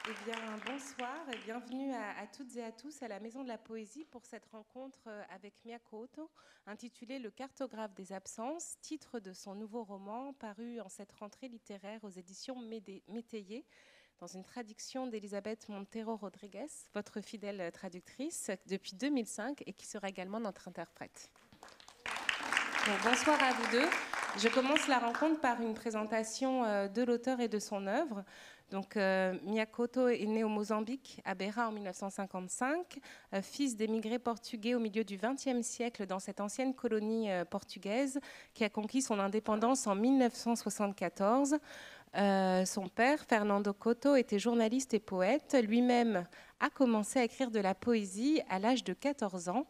Eh bien, bonsoir et bienvenue à toutes et à tous à la Maison de la Poésie pour cette rencontre avec Miyako Ōto, intitulée Le cartographe des absences, titre de son nouveau roman paru en cette rentrée littéraire aux éditions Métayer, dans une traduction d'Elisabeth Montero Rodriguez, votre fidèle traductrice depuis 2005 et qui sera également notre interprète. Donc, bonsoir à vous deux. Je commence la rencontre par une présentation de l'auteur et de son œuvre. Donc, Miyako Ōto est né au Mozambique, à Beira, en 1955, fils d'émigrés portugais au milieu du XXe siècle dans cette ancienne colonie portugaise qui a conquis son indépendance en 1974. Son père, Fernando Couto, était journaliste et poète. Lui-même a commencé à écrire de la poésie à l'âge de 14 ans.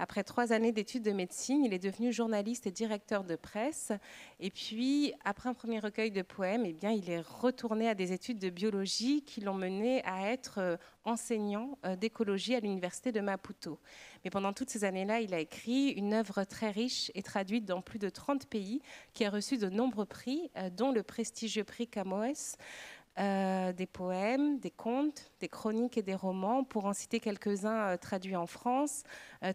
Après 3 années d'études de médecine, il est devenu journaliste et directeur de presse. Et puis, après un premier recueil de poèmes, eh bien, il est retourné à des études de biologie qui l'ont mené à être enseignant d'écologie à l'université de Maputo. Mais pendant toutes ces années-là, il a écrit une œuvre très riche et traduite dans plus de 30 pays, qui a reçu de nombreux prix, dont le prestigieux prix Camões. Des poèmes, des contes, des chroniques et des romans, pour en citer quelques-uns traduits en France.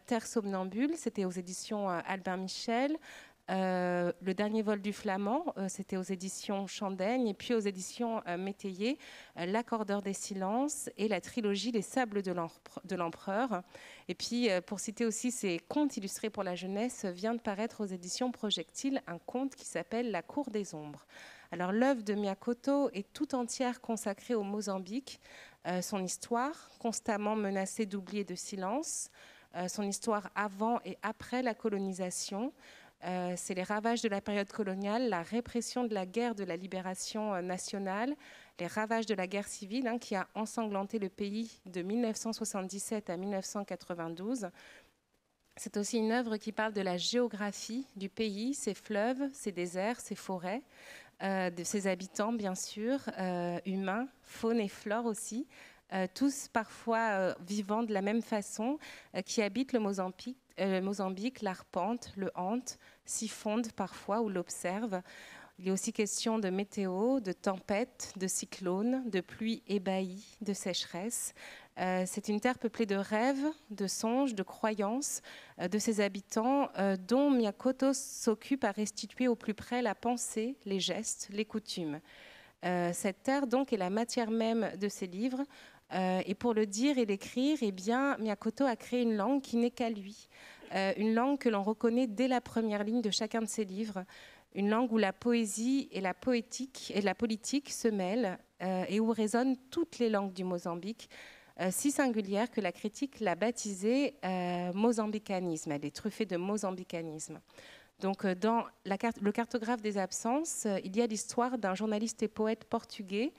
Terre somnambule, c'était aux éditions Albin Michel. Le dernier vol du flamand, c'était aux éditions Chandaigne, et puis aux éditions Métayer, L'accordeur des silences et la trilogie Les sables de l'empereur. Et puis, pour citer aussi ses contes illustrés pour la jeunesse, vient de paraître aux éditions Projectile un conte qui s'appelle La cour des ombres. Alors, l'œuvre de Miyako Ōto est tout entière consacrée au Mozambique, son histoire, constamment menacée d'oubli et de silence, son histoire avant et après la colonisation. C'est les ravages de la période coloniale, la répression de la guerre de la libération nationale, les ravages de la guerre civile qui a ensanglanté le pays de 1977 à 1992. C'est aussi une œuvre qui parle de la géographie du pays, ses fleuves, ses déserts, ses forêts, de ses habitants, bien sûr, humains, faune et flore aussi, tous parfois vivant de la même façon, qui habitent le Mozambique, l'arpentent, le hantent, s'y fondent parfois ou l'observent. Il est aussi question de météo, de tempêtes, de cyclones, de pluies ébahies, de sécheresse. C'est une terre peuplée de rêves, de songes, de croyances de ses habitants, dont Miyako Ōto s'occupe à restituer au plus près la pensée, les gestes, les coutumes. Cette terre, donc, est la matière même de ses livres. Et pour le dire et l'écrire, eh bien, Miyako Ōto a créé une langue qui n'est qu'à lui. Une langue que l'on reconnaît dès la première ligne de chacun de ses livres. Une langue où la poésie et la poétique et la politique se mêlent et où résonnent toutes les langues du Mozambique, si singulière que la critique l'a baptisée mozambicanisme. Elle est truffée de mozambicanisme. Donc, dans le cartographe des absences, il y a l'histoire d'un journaliste et poète portugais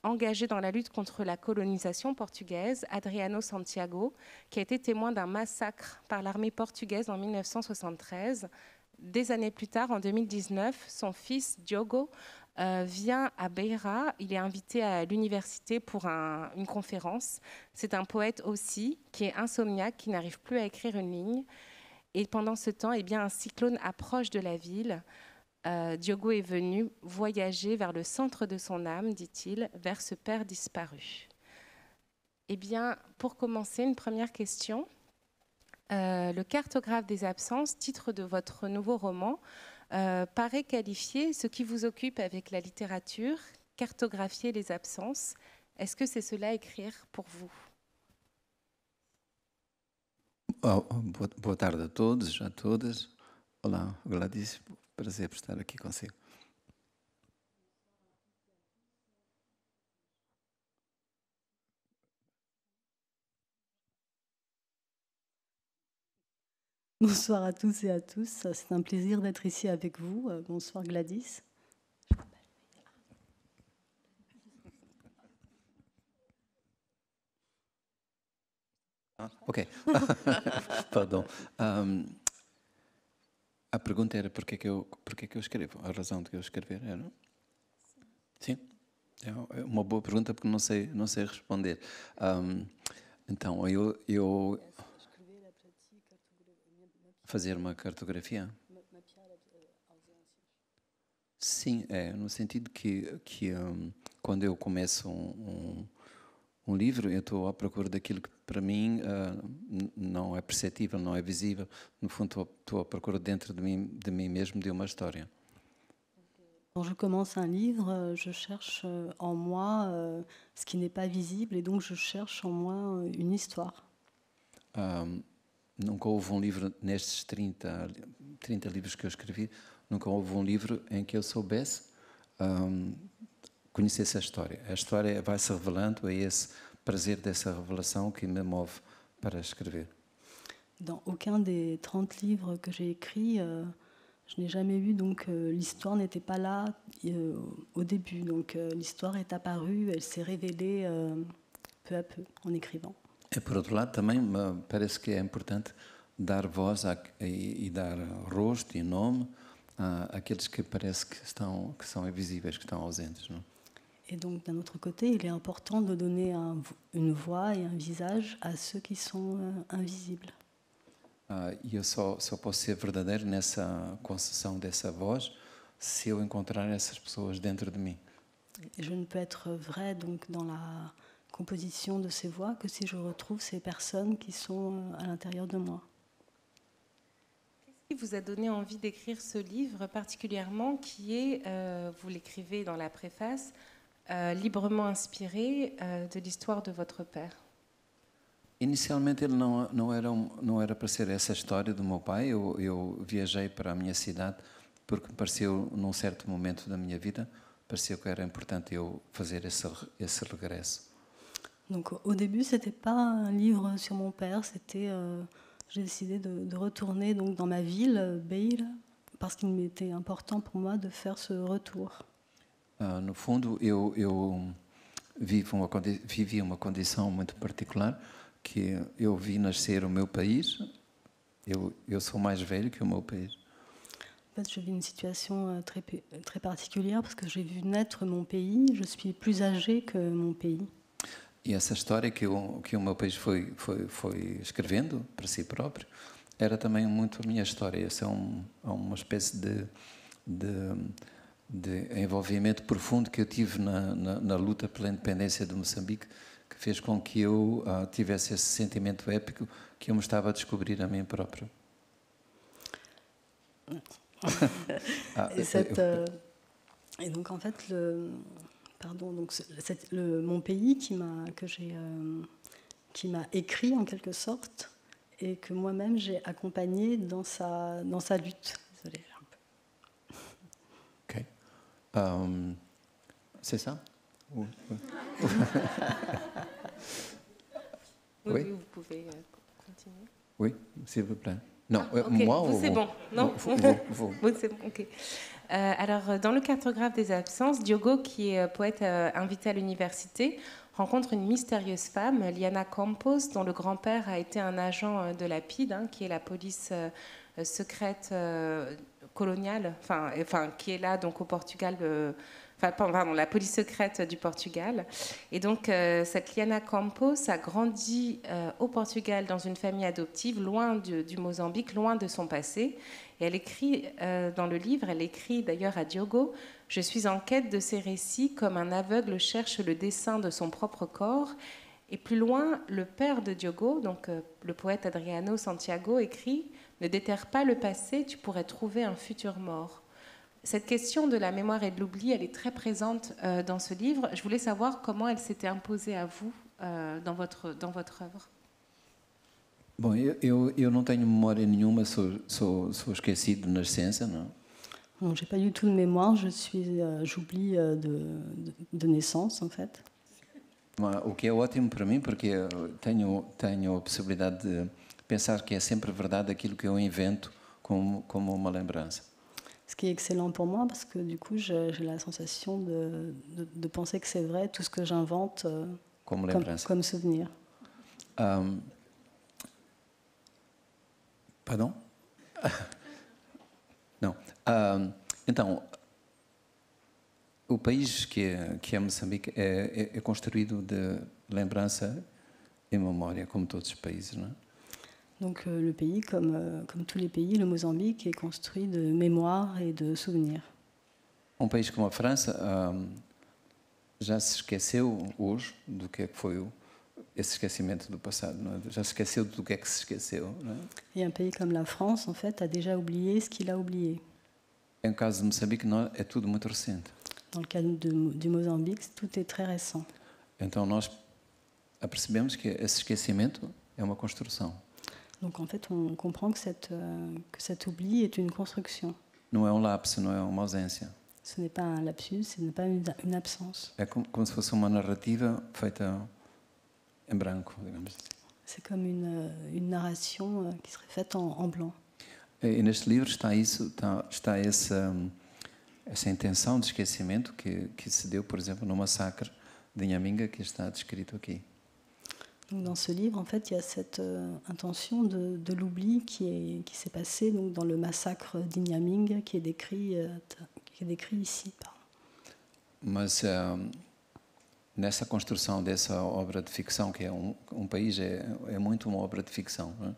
engagé dans la lutte contre la colonisation portugaise, Adriano Santiago, qui a été témoin d'un massacre par l'armée portugaise en 1973. Des années plus tard, en 2019, son fils Diogo vient à Beira. Il est invité à l'université pour une conférence. C'est un poète aussi qui est insomniaque, qui n'arrive plus à écrire une ligne. Et pendant ce temps, eh bien, un cyclone approche de la ville. Diogo est venu voyager vers le centre de son âme, dit-il, vers ce père disparu. Eh bien, pour commencer, une première question. Le cartographe des absences, titre de votre nouveau roman, paraît qualifier ce qui vous occupe avec la littérature, cartographier les absences. Est-ce que c'est cela écrire pour vous? Boa tarde a todos, a todas. Olá, Gladys, prazer por estar aqui consigo. Bonsoir à tous et à tous. C'est un plaisir d'être ici avec vous. Bonsoir Gladys. Ok. Pardon. A pergunta era porquê que eu escrevo? A razão de eu escrever era? Sim. É uma boa pergunta porque não sei responder. Então, eu fazer uma cartografia? Sim, no sentido que quando eu começo livro, eu estou à procura daquilo que para mim não é perceptível, não é visível. No fundo, estou à procura dentro de mim mesmo de uma história. Quand je commence un livre, je cherche en moi ce qui n'est pas visible et donc je cherche en moi une histoire. Nunca houve um livro, nestes 30 livros que eu escrevi, nunca houve um livro em que eu soubesse, conhecesse a história. A história vai se revelando, é esse prazer dessa revelação que me move para escrever. Dans aucun des 30 livres que j'ai écrits, je n'ai jamais vu, donc l'histoire n'était pas là au début. Donc l'histoire est apparue, elle s'est révélée peu à peu en écrivant. E por outro lado, também me parece que é importante dar voz e dar rosto e nome àqueles que parece que são invisíveis, que estão ausentes, não? Et donc d'un autre côté, il est important de donner une voix et un visage à ceux qui sont invisibles. E eu só posso ser verdadeiro nessa concessão dessa voz se eu encontrar essas pessoas dentro de mim. Et je ne peux être vrai donc dans la composition de ces voix que si je retrouve ces personnes qui sont à l'intérieur de moi. Qu'est-ce qui vous a donné envie d'écrire ce livre particulièrement qui est, vous l'écrivez dans la préface, librement inspiré de l'histoire de votre père? Inicialmente ele não era para ser essa história do meu pai. Eu viajei para a minha cidade porque me pareceu, num certo momento da minha vida, pareceu que era importante eu fazer esse regresso. Donc au début, c'était pas un livre sur mon père, c'était j'ai décidé de retourner donc dans ma ville, Beira, parce qu'il m'était important pour moi de faire ce retour. No fundo, eu vivi uma condição muito particular, que eu vi nascer o meu país. Eu sou mais velho que o meu país. En fait, je vis une situation très particulière parce que j'ai vu naître mon pays, je suis plus âgée que mon pays. E essa história que o meu país foi escrevendo para si próprio era também muito a minha história. Essa é uma espécie de envolvimento profundo que eu tive na luta pela independência de Moçambique, que fez com que eu tivesse esse sentimento épico que eu me estava a descobrir a mim próprio. Et donc en fait, mon pays qui m'a écrit en quelque sorte et que moi-même j'ai accompagné dans sa lutte. Désolée, un peu. Ok. C'est ça? Oui. Oui, vous pouvez continuer. Oui, s'il vous plaît. Non, okay. moi vous, c'est bon. Non, vous. Oui, c'est bon. Ok. Alors, dans le cartographe des absences, Diogo, qui est poète invité à l'université, rencontre une mystérieuse femme, Liana Campos, dont le grand-père a été un agent de la PIDE, qui est la police secrète coloniale, enfin, qui est là donc au Portugal. Pardon, la police secrète du Portugal. Et donc, cette Liana Campos a grandi au Portugal dans une famille adoptive, loin du Mozambique, loin de son passé. Et elle écrit dans le livre, elle écrit d'ailleurs à Diogo, « Je suis en quête de ces récits comme un aveugle cherche le dessin de son propre corps. » Et plus loin, le père de Diogo, donc le poète Adriano Santiago, écrit « Ne déterre pas le passé, tu pourrais trouver un futur mort. » Cette question de la mémoire et de l'oubli, elle est très présente dans ce livre. Je voulais savoir comment elle s'était imposée à vous dans votre œuvre. Bom, eu não tenho memória nenhuma, sou esquecido de nascença, não? Bon, j'ai pas du tout de mémoire, j'oublie de naissance en fait. O que é ótimo para mim, porque tenho a possibilidade de pensar que é sempre verdade aquilo que eu invento como uma lembrança. Ce qui est excellent pour moi, parce que du coup, j'ai la sensation de penser que c'est vrai tout ce que j'invente comme souvenir. Pardon? Não. Então, o país que é Moçambique é construído de lembrança e memória, como todos os países, não é? Donc le pays, comme tous les pays, le Mozambique est construit de mémoire et de souvenirs. Um país como a França já se esqueceu hoje do que é que foi esse esquecimento do passado, não é? Já se esqueceu do que é que se esqueceu, não é? Et un pays comme la France, en fait, a déjà oublié ce qu'il a oublié. Em caso de Moçambique, não, é tudo muito recente. Dans le cas du Mozambique, tout est très récent. Então nós apercebemos que esse esquecimento é uma construção. Donc en fait, on comprend que cet oubli est une construction. Não é um lapso, não é uma ausência. Ce n'est pas un lapsus, ce n'est pas une absence. É como se fosse uma narrativa feita em branco, digamos assim. C'est comme une narration qui serait faite en blanc. E neste livro está isso, está essa intenção de esquecimento que se deu, por exemplo, no massacre de Inhaminga, que está descrito aqui. Donc dans ce livre, en fait, il y a cette intention de l'oubli qui s'est passé donc, dans le massacre d'Inyaming, qui est décrit ici. Mas nessa construção dessa obra de ficção, que é um país, é muito uma obra de ficção, não é?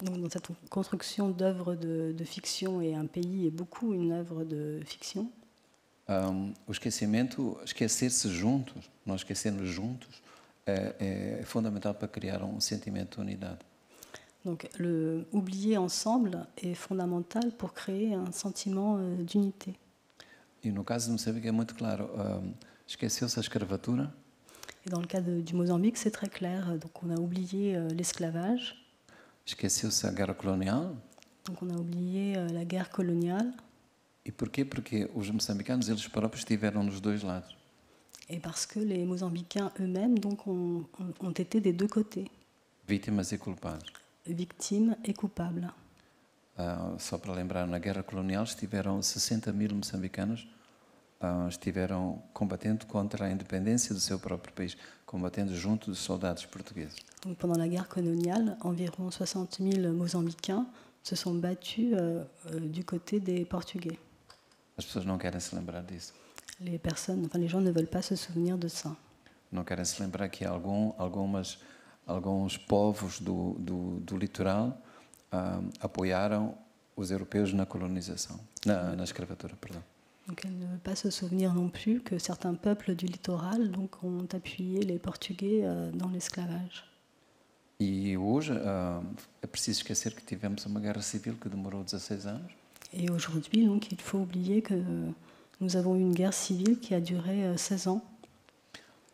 Donc dans cette construction d'œuvres de fiction, et un pays est beaucoup une œuvre de fiction. O esquecimento, esquecer-se juntos, nós esquecermos juntos, é fundamental para criar um sentimento de unidade. Donc le oublier ensemble est fondamental pour créer un sentiment d'unité. E no caso de Moçambique é muito claro, esqueceu-se a escravatura. Et dans le cas du Mozambique, c'est très clair. Donc on a oublié l'esclavage. Esqueceu-se a guerra colonial. Donc on a oublié la guerre coloniale. E porquê? Porque os moçambicanos, eles próprios, estiveram nos dois lados. Et parce que les Mozambicains eux-mêmes donc, ont été des deux côtés. Vítimas e culpados. Victimes et coupables. Só para lembrar, na guerra colonial estiveram 60.000 moçambicanos, estiveram combatendo contra a independência do seu próprio país, combatendo junto dos soldados portugueses. Donc, pendant la guerre coloniale, environ 60 000 Mozambicains se sont battus du côté des Portugais. As pessoas não querem se lembrar disso. Les gens ne veulent pas se souvenir de ça. Não querem se lembrar que alguns povos do litoral apoiaram os europeus na colonização, na escravatura, perdão. Donc elle ne veut pas se souvenir non plus que certains peuples du littoral donc, ont appuyé les Portugais dans l'esclavage. E hoje é preciso esquecer que tivemos uma guerra civil que demorou 16 anos. Et aujourd'hui, donc, il faut oublier que nous avons eu une guerre civile qui a duré 16 ans.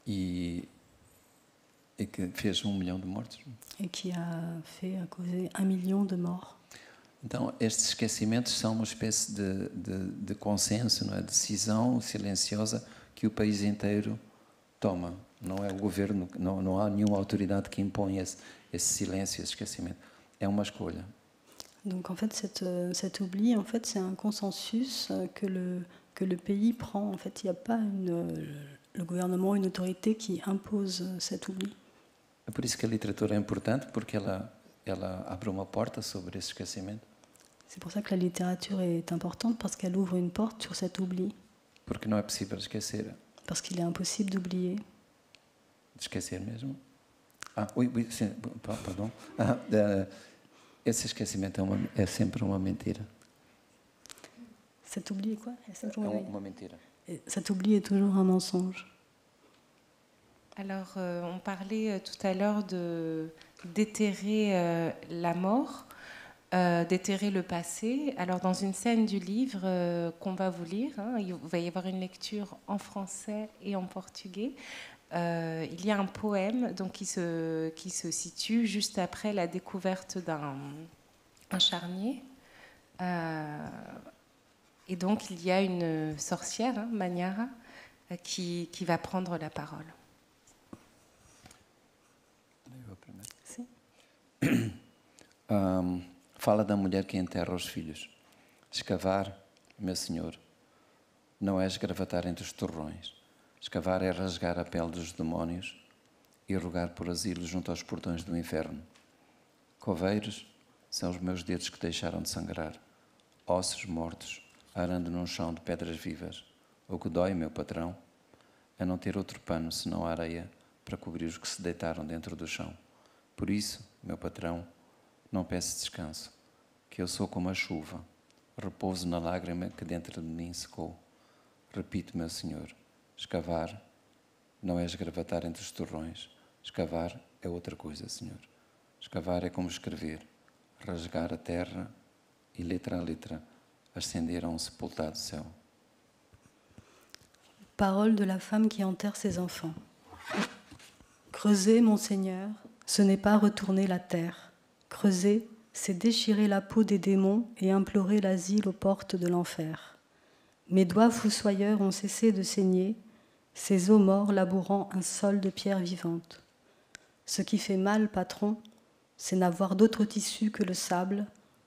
E que fez 1 milhão de mortos. Et qui a causé 1 million de morts. Então, estes esquecimentos são uma espécie de consenso, não é? Decisão silenciosa que o país inteiro toma. Não é o governo, não há nenhuma autoridade que impõe esse silêncio, esse esquecimento. É uma escolha. Donc en fait, cet oubli, en fait, c'est un consensus que le pays prend. En fait, il n'y a pas le gouvernement, une autorité qui impose cet oubli. É por isso que a literatura é importante, porque ela abre uma porta sobre esse esquecimento. C'est pour ça que la littérature est importante, parce qu'elle ouvre une porte sur cet oubli. Porque não é possível esquecer. Parce qu'il est impossible d'oublier. De esquecer mesmo? Oui, sim, pardon. Esse esquecimento é sempre uma mentira. Cet oubli est quoi? É uma mentira. Cet oubli est toujours un mensonge. Alors, on parlait tout à l'heure déterrer la mort, déterrer le passé. Alors, dans une scène du livre qu'on va vous lire, il va y avoir une lecture en français et en portugais. Il y a un poème donc, qui se situe juste après la découverte d'un charnier. Et donc, il y a une sorcière, Manyara, qui va prendre la parole. Fala da mulher que enterra os filhos. Escavar, meu senhor, não é esgravatar entre os torrões. Escavar é rasgar a pele dos demónios e rogar por asilo junto aos portões do inferno. Coveiros são os meus dedos que deixaram de sangrar. Ossos mortos, arando num chão de pedras vivas. O que dói, meu patrão, é não ter outro pano senão a areia para cobrir os que se deitaram dentro do chão. Por isso, meu patrão, não peço descanso, que eu sou como a chuva, repouso na lágrima que dentro de mim secou. Repito, meu senhor, Escavar não é esgravatar entre os torrões. Escavar é outra coisa, Senhor. Escavar é como escrever, rasgar a terra e, letra a letra, ascender a um sepultado céu. Parole de la femme qui enterre ses enfants. Creuser, mon Seigneur, ce n'est pas retourner la terre. Creuser, c'est déchirer la peau des démons et implorer l'asile aux portes de l'enfer. Mes doigts fossoyeurs ont cessé de saigner, ces os morts labourant un sol de pierre vivante. Ce qui fait mal, patron, c'est n'avoir d'autre tissu que le sable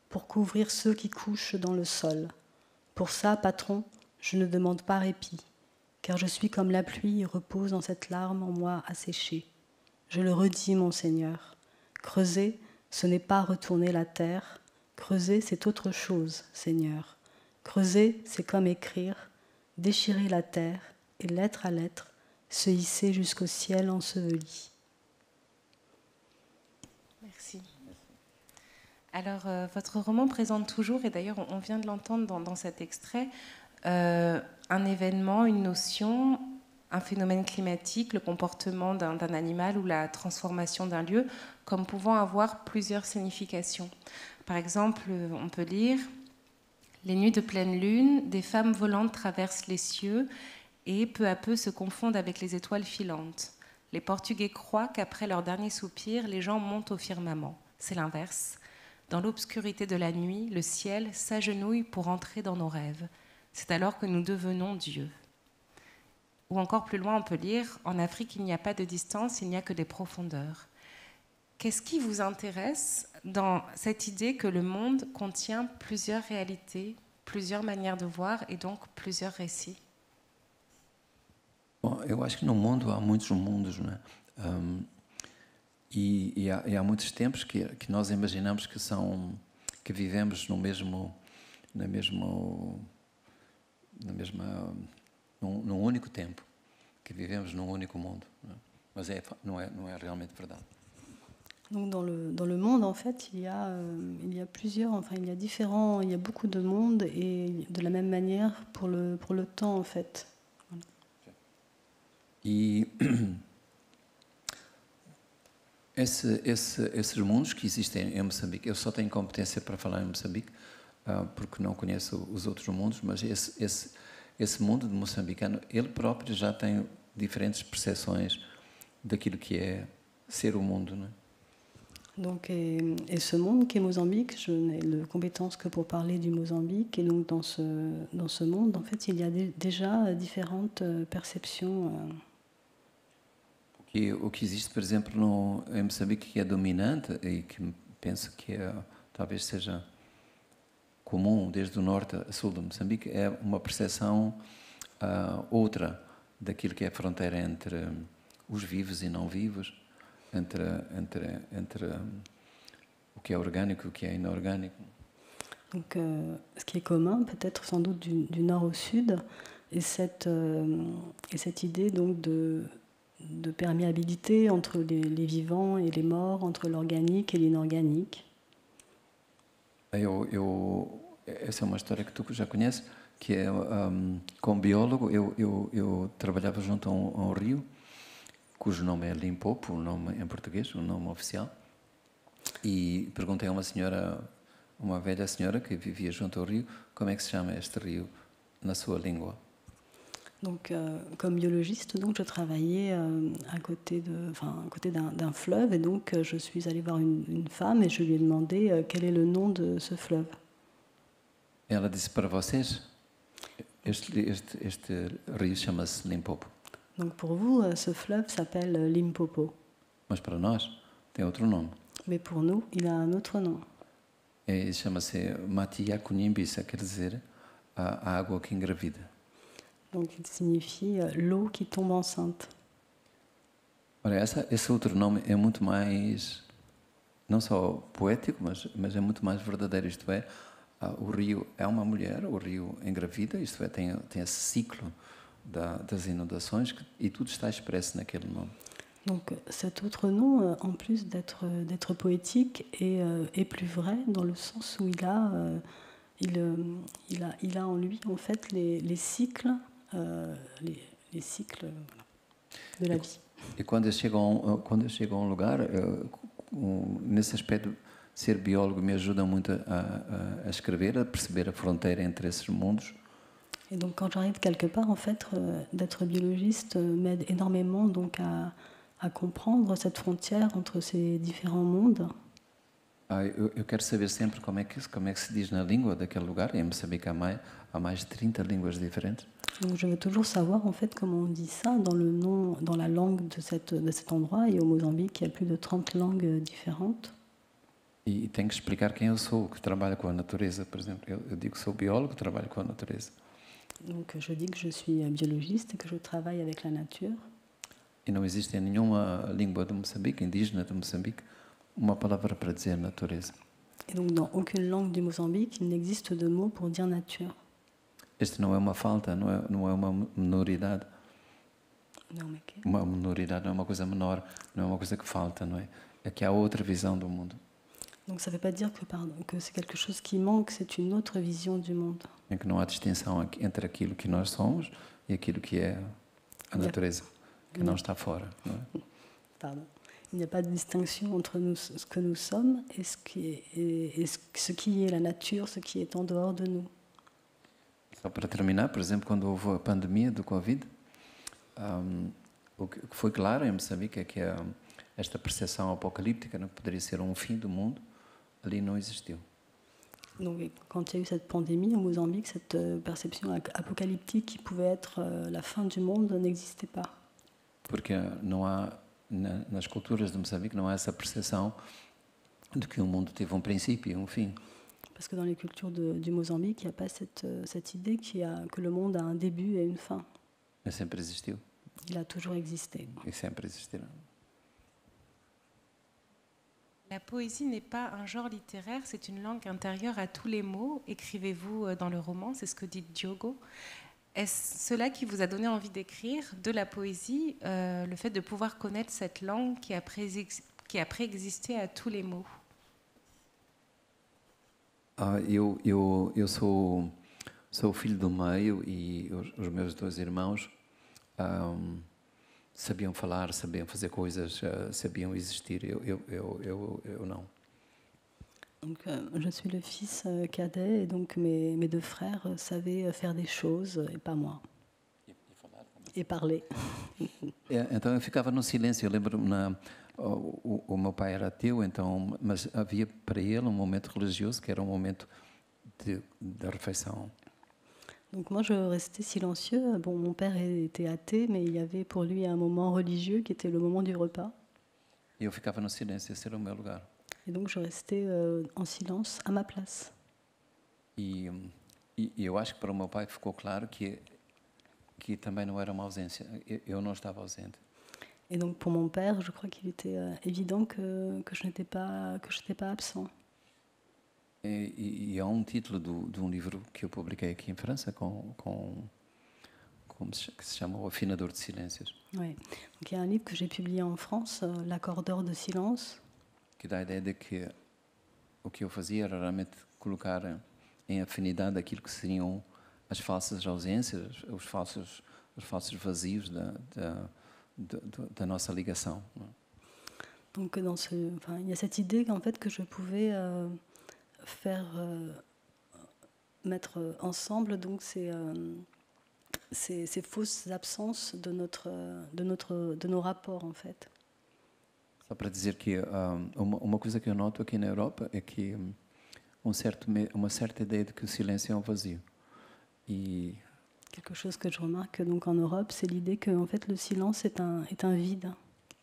pour couvrir ceux qui couchent dans le sol. Pour ça, patron, je ne demande pas répit, car je suis comme la pluie et repose dans cette larme en moi asséchée. Je le redis, mon Seigneur, creuser, ce n'est pas retourner la terre, creuser, c'est autre chose, Seigneur. Creuser, c'est comme écrire, déchirer la terre et lettre à lettre, se hisser jusqu'au ciel enseveli. Merci. Alors, votre roman présente toujours, et d'ailleurs on vient de l'entendre dans cet extrait, un événement, une notion, un phénomène climatique, le comportement d'un animal ou la transformation d'un lieu, comme pouvant avoir plusieurs significations. Par exemple, on peut lire « Les nuits de pleine lune, des femmes volantes traversent les cieux et peu à peu se confondent avec les étoiles filantes. Les Portugais croient qu'après leur dernier soupir, les gens montent au firmament. C'est l'inverse. Dans l'obscurité de la nuit, le ciel s'agenouille pour entrer dans nos rêves. C'est alors que nous devenons Dieu. » Ou encore plus loin, on peut lire « En Afrique, il n'y a pas de distance, il n'y a que des profondeurs. » Qu'est-ce qui vous intéresse dans cette idée que le monde contient plusieurs réalités, plusieurs manières de voir et donc plusieurs récits? Bom, eu acho que no mundo há muitos mundos, não é? E há muitos tempos que nós imaginamos que vivemos num único tempo, que vivemos num único mundo, não é? Mas não é realmente verdade. Donc dans le monde, en fait, il y a plusieurs, enfin il y a beaucoup de mondes et de la même manière pour le temps, en fait. Voilà. E esses mundos que existem em Moçambique, eu só tenho competência para falar em Moçambique, porque não conheço os outros mundos, mas esse mundo de moçambicano, ele próprio já tem diferentes percepções daquilo que é ser o mundo, não é? Donc, et ce monde qui est Mozambique, je n'ai de compétences que pour parler du Mozambique. Et donc, dans ce monde, en fait, il y a déjà différentes perceptions. O que existe, por exemplo, em Moçambique, que é dominante e que penso que talvez seja comum desde o norte a sul de Moçambique, é uma percepção outra daquilo que é a fronteira entre os vivos e não vivos, entre o que est organique et o que est inorganique. Donc, ce qui est commun, peut-être sans doute du nord au sud, est cette idée donc de perméabilité entre les vivants et les morts, entre l'organique et l'inorganique. Essa é uma história que tu já conheces, que é, como biólogo, eu trabalhava junto a um rio, cujo nome é Limpopo, o nome em português, o nome oficial, e perguntei a uma velha senhora que vivia junto ao rio, como é que se chama este rio na sua língua. Donc, comme biologiste, donc, je travaillais à côté d'un fleuve, et donc je suis allée voir une femme et je lui ai demandé quel est le nom de ce fleuve. Ela disse para vocês, este rio chama-se Limpopo. Donc pour vous, ce fleuve s'appelle Limpopo. Mas para nós tem outro nome. Mais pour nous, il a un autre nom. E chama-se Matiakunyimbisa, quer dizer a água que engravida. Donc il signifie l'eau qui tombe enceinte. Ora, esse outro nome é muito mais, não só poético, mas é muito mais verdadeiro. Isto é, o rio é uma mulher, o rio engravida, isto é, tem esse ciclo das inondações et tout está expresso naquele nome. Donc cet autre nom, en plus d'être poétique, est plus vrai dans le sens où il a en lui en fait les cycles, les cycles voilà, de la vie. E quando eu chego a um lugar, nesse aspecto, ser biólogo me ajuda muito a escrever, a perceber a fronteira entre esses mundos. Et donc quand j'arrive quelque part, en fait, d'être biologiste m'aide énormément donc à comprendre cette frontière entre ces différents mondes. Eu quero saber sempre como é que se diz na língua daquele lugar. Em Moçambique há mais de 30 línguas diferentes. Donc je veux toujours savoir en fait comment on dit ça dans la langue de cet endroit. Et au Mozambique, il y a plus de 30 langues différentes. E tenho que explicar quem eu sou, que trabalho com a natureza, por exemplo. Eu digo que sou biólogo, trabalho com a natureza. Donc je dis que je suis biologiste et que je travaille avec la nature. E não existe em nenhuma língua de Moçambique, indígena de Moçambique, uma palavra para dizer natureza. Et donc dans aucune langue du Mozambique, il n'existe de mot pour dire nature. Este não é uma falta, não é uma minoridade. Não, mas que... Uma minoridade não é uma coisa menor, não é uma coisa que falta, não é? É que há outra visão do mundo. Donc ça ne veut pas dire que c'est quelque chose qui manque, c'est une autre vision du monde. Em que não há distinção entre aquilo que nós somos e aquilo que é a natureza, que não está fora. Não é? Pardon. Il n'y a pas de distinction entre nous, ce que nous sommes et ce qui est la nature, ce qui est en dehors de nous. Só para terminar, por exemplo, quando houve a pandemia do Covid, o que foi claro em Moçambique é que esta percepção apocalíptica, que poderia ser um fim do mundo, ali não existiu. Donc, quand il y a eu cette pandémie au Mozambique, cette perception apocalyptique qui pouvait être la fin du monde n'existait pas. Porque não há, nas culturas de Moçambique, não há essa percepção de que o mundo teve um princípio e um fim. Parce que dans les cultures du Mozambique, il n'y a pas cette idée que le monde a un début et une fin. Ele sempre existiu. Il a toujours existé. E sempre existirá. La poésie n'est pas un genre littéraire, c'est une langue intérieure à tous les mots. Écrivez-vous dans le roman, c'est ce que dit Diogo. Est-ce cela qui vous a donné envie d'écrire de la poésie, le fait de pouvoir connaître cette langue qui a préexisté à tous les mots? Eu sou o filho do meio e os meus dois irmãos sabiam falar, sabiam fazer coisas, sabiam existir. Eu não. Donc, je suis le fils cadet et donc mes deux frères savaient faire des choses et pas moi. Et parler. Então eu ficava no silêncio. Eu lembro-me, o meu pai era ateu, então, mas havia para ele um momento religioso que era um momento da refeição. Donc moi je restais silencieux. Bon, mon père était athée, mais il y avait pour lui un moment religieux qui était le moment du repas. E eu ficava no silêncio, esse era o meu lugar. Et donc je restais en silence à ma place. E eu acho que para o meu pai ficou claro que também não era uma ausência. Eu não estava ausente. Et donc pour mon père, je crois qu'il était évident que je n'étais pas absent. E há um título de um livro que eu publiquei aqui em França que se chama O Afinador de Silêncios. Ouais. Donc il y a un livre que j'ai publié en France, L'accordeur de silence. Que dá a ideia de que o que eu fazia era realmente colocar em afinidade aquilo que seriam as falsas ausências, os falsos vazios da nossa ligação. Donc il y a cette idée qu'en fait que je pouvais mettre ensemble donc ces fausses absences de nos rapports en fait. Só para dizer que uma coisa que eu noto aqui na Europa é que uma certa ideia de que o silêncio é um vazio. Quelque chose que je remarque donc en Europe, c'est l'idée que en fait le silence est un vide.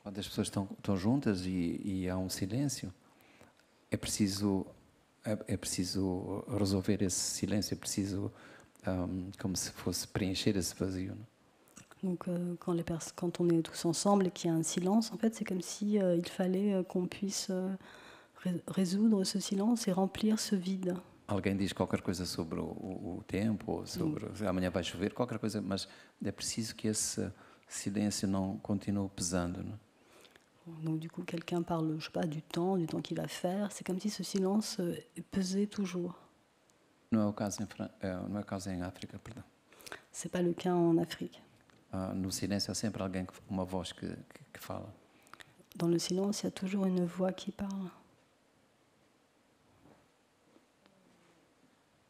Quando as pessoas estão juntas e há um silêncio, é preciso resolver esse silêncio, é preciso como se fosse preencher esse vazio. Donc quand on est tous ensemble et qu'il y a un silence, en fait, c'est comme si il fallait qu'on puisse résoudre ce silence et remplir ce vide. Alguém diz qualquer coisa sobre o tempo, ou sobre amanhã vai chover, qualquer coisa, mas é preciso que esse silêncio não continue pesando, não? Donc du coup, quelqu'un parle, je sais pas, du temps qu'il va faire. C'est comme si ce silence pesait toujours. Não é o caso em África, perdão. C'est pas le cas en Afrique. no silêncio há sempre alguém, uma voz que fala. Dans le silence, il y a toujours une voix qui parle.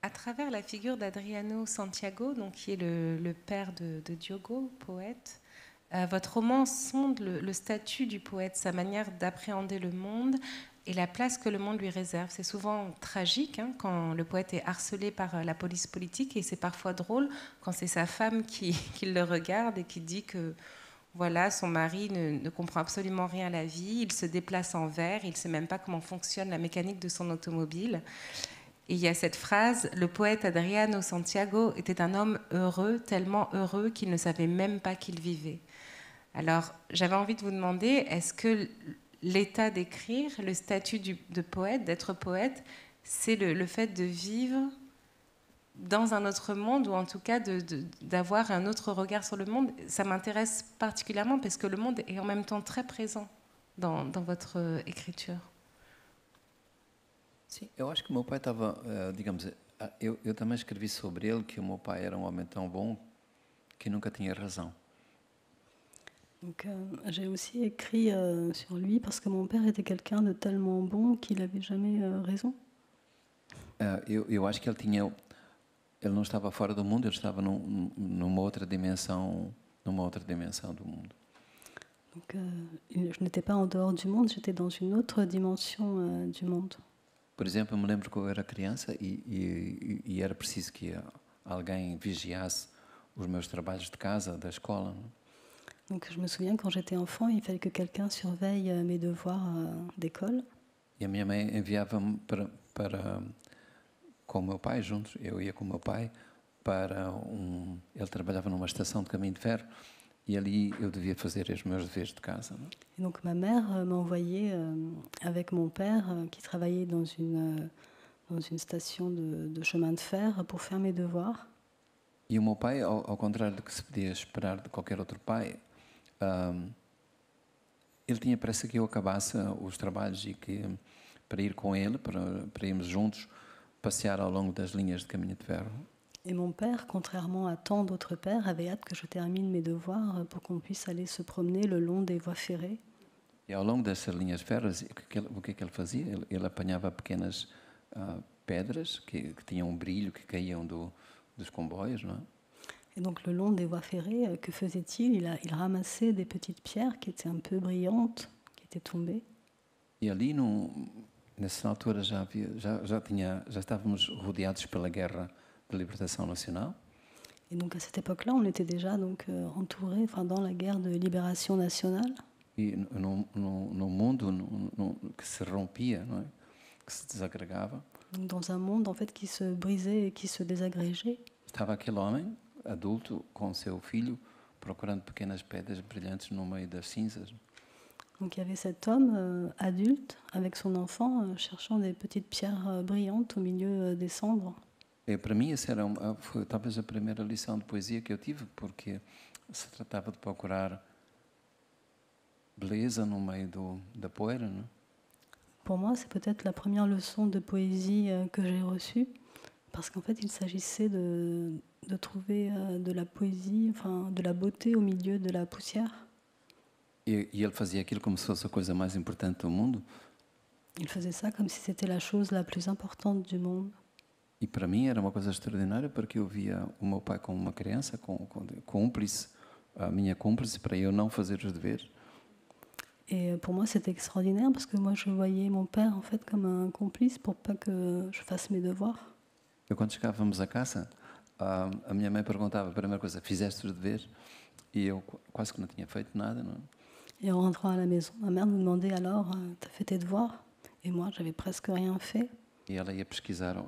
À travers la figure d'Adriano Santiago, donc, qui est le père de Diogo, poète, votre roman sonde le statut du poète, sa manière d'appréhender le monde et la place que le monde lui réserve. C'est souvent tragique quand le poète est harcelé par la police politique, et c'est parfois drôle quand c'est sa femme qui le regarde et qui dit que voilà, son mari ne comprend absolument rien à la vie, il se déplace en verre, il ne sait même pas comment fonctionne la mécanique de son automobile. Et il y a cette phrase, le poète Adriano Santiago était un homme heureux, tellement heureux qu'il ne savait même pas qu'il vivait. Alors, j'avais envie de vous demander, est-ce que l'état d'écrire, le statut de poète, d'être poète, c'est le fait de vivre dans un autre monde, ou en tout cas d'avoir un autre regard sur le monde? Ça m'intéresse particulièrement parce que le monde est en même temps très présent dans votre écriture. Sim, eu acho que o meu pai estava, digamos, eu também escrevi sobre ele que o meu pai era um homem tão bom que nunca tinha razão. Donc, j'ai aussi écrit sur lui parce que mon père était quelqu'un de tellement bon qu'il n'avait jamais raison. Eu acho que ele não estava fora do mundo, ele estava numa outra dimensão do mundo. Donc, je n'étais pas en dehors du monde, j'étais dans une autre dimension du monde. Por exemplo, eu me lembro que eu era criança e era preciso que alguém vigiasse os meus trabalhos de casa, da escola. Não? Donc je me souviens quand j'étais enfant, il fallait que quelqu'un surveille mes devoirs d'école. E a minha mãe enviava-me com o meu pai juntos, eu ia com o meu pai ele trabalhava numa estação de caminho de ferro e ali eu devia fazer os meus deveres de casa. Não? Et donc ma mère m'envoyait avec mon père qui travaillait dans une station de chemin de fer pour faire mes devoirs. E o meu pai, ao contrário do que se podia esperar de qualquer outro pai, ele tinha pressa que eu acabasse os trabalhos e que para ir com ele, para irmos juntos passear ao longo das linhas de caminho de ferro. Et mon père, contrairement à tant d'autres pères, avait hâte que je termine mes devoirs pour qu'on puisse aller se promener le long des voies ferrées. E ao longo dessas linhas de ferro, o que é que ele fazia? Ele apanhava pequenas pedras que tinham um brilho, que caíam dos comboios, não é? Et donc le long des voies ferrées, que faisait-il? Il ramassait des petites pierres qui étaient un peu brillantes, qui étaient tombées. E ali, nessa altura, já estávamos rodeados pela guerra de libertação nacional. Et donc à cette époque-là, on était déjà donc entourés, dans la guerre de libération nationale. E no mundo que se rompia, não é? Que se desagregava. Donc dans un monde en fait qui se brisait et qui se désagrégeait. Estava aquele homem adulto com seu filho procurando pequenas pedras brilhantes no meio das cinzas. Donc il y avait cet homme adulte avec son enfant cherchant des petites pierres brillantes au milieu des cendres. E para mim essa foi talvez a primeira lição de poesia que eu tive, porque se tratava de procurar beleza no meio da poeira, não? Pour moi, c'est peut-être la première leçon de poésie que j'ai reçue, parce qu'en fait, il s'agissait de trouver de la poésie, de la beauté au milieu de la poussière. E ele fazia aquilo como se fosse a coisa mais importante do mundo. Il faisait ça comme si c'était la chose la plus importante du monde. E para mim era uma coisa extraordinária, porque eu via o meu pai como uma criança, cúmplice, a minha cúmplice para eu não fazer os deveres. Et pour moi, c'était extraordinaire parce que moi, je voyais mon père en fait comme un complice pour pas que je fasse mes devoirs. Eu quando chegávamos a casa, a minha mãe perguntava a primeira coisa: fizeste os deveres? E eu quase que não tinha feito nada, não? Et en rentrant à la maison, ma mère me demandait alors, t'as fait tes devoirs? Et moi, j'avais presque rien fait. E ela ia pesquisar,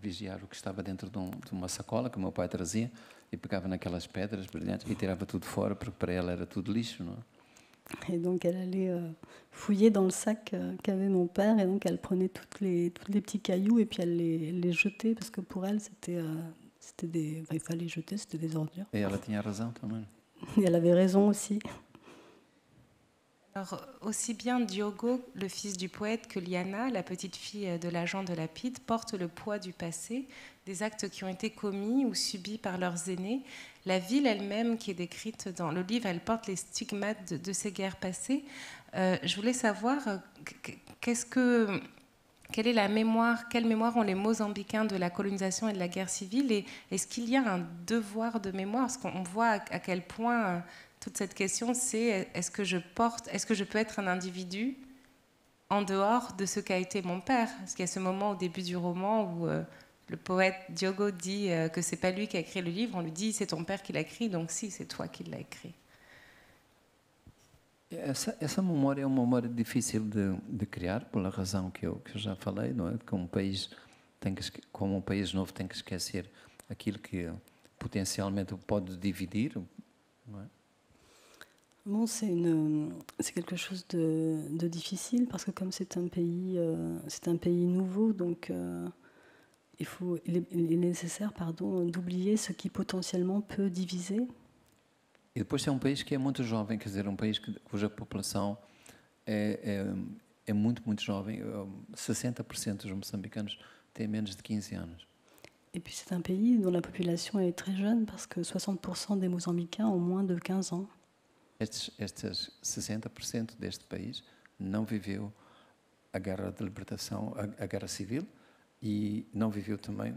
vigiar o que estava dentro de uma sacola que o meu pai trazia e pegava naquelas pedras brilhantes e tirava tudo fora, porque para ela era tudo lixo, não? Et donc elle allait fouiller dans le sac qu'avait mon père, et donc elle prenait tous les petits cailloux et puis elle les jetait parce que pour elle il fallait jeter, c'était des ordures. E ela tinha razão também. Et elle avait raison aussi. Alors, aussi bien Diogo, le fils du poète, que Liana, la petite fille de l'agent de Lapide, portent le poids du passé, des actes qui ont été commis ou subis par leurs aînés. La ville elle-même qui est décrite dans le livre, elle porte les stigmates de ces guerres passées. Je voulais savoir quelle est la mémoire, quelle mémoire ont les Mozambicains de la colonisation et de la guerre civile, et est-ce qu'il y a un devoir de mémoire? Parce qu'on voit à quel point toute cette question, c'est est-ce que je peux être un individu en dehors de ce qu'a été mon père? Parce qu'il y a ce moment au début du roman où le poète Diogo dit que c'est pas lui qui a écrit le livre, on lui dit c'est ton père qui l'a écrit, donc si, c'est toi qui l'as écrit. Essa memória é uma memória difícil de criar, pela razão que eu já falei, não é? Como um país novo tem que esquecer aquilo que potencialmente pode dividir, não é? Bon, c'est quelque chose de difficile parce que comme c'est un pays nouveau, donc il est nécessaire, d'oublier ce qui potentiellement peut diviser. E depois é um país que é muito jovem, quer dizer, um país cuja população é muito, muito jovem. 60% dos moçambicanos têm menos de 15 anos. Et puis c'est un pays dont la population est très jeune parce que 60% des Mozambicains ont moins de 15 ans. Estes 60% deste país não viveu a guerra de libertação, a guerra civil, e não viveu também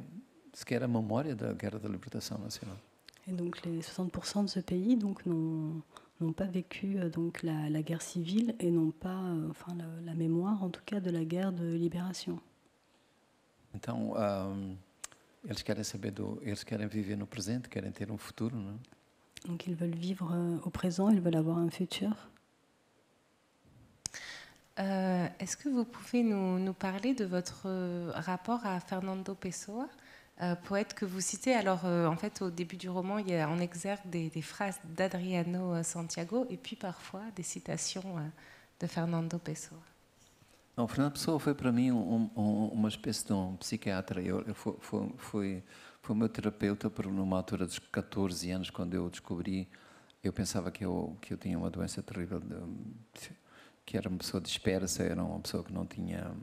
sequer a memória da guerra de libertação nacional. Et donc les 60% de ce pays n'ont pas vécu donc la guerre civile et n'ont pas la mémoire en tout cas de la guerre de libération. Então eles querem viver no presente, querem ter futuro, não é? Donc ils veulent vivre au présent, ils veulent avoir un futur. Est-ce que vous pouvez nous parler de votre rapport à Fernando Pessoa, poète que vous citez? Alors en fait au début du roman, il y a en exergue des phrases d'Adriano Santiago et puis parfois des citations de Fernando Pessoa. Não, Fernando Pessoa foi para mim uma espécie de psiquiatra. Foi o meu terapeuta numa altura dos 14 anos, quando eu descobri, eu pensava que eu tinha uma doença terrível, que era uma pessoa dispersa, era uma pessoa que não tinha,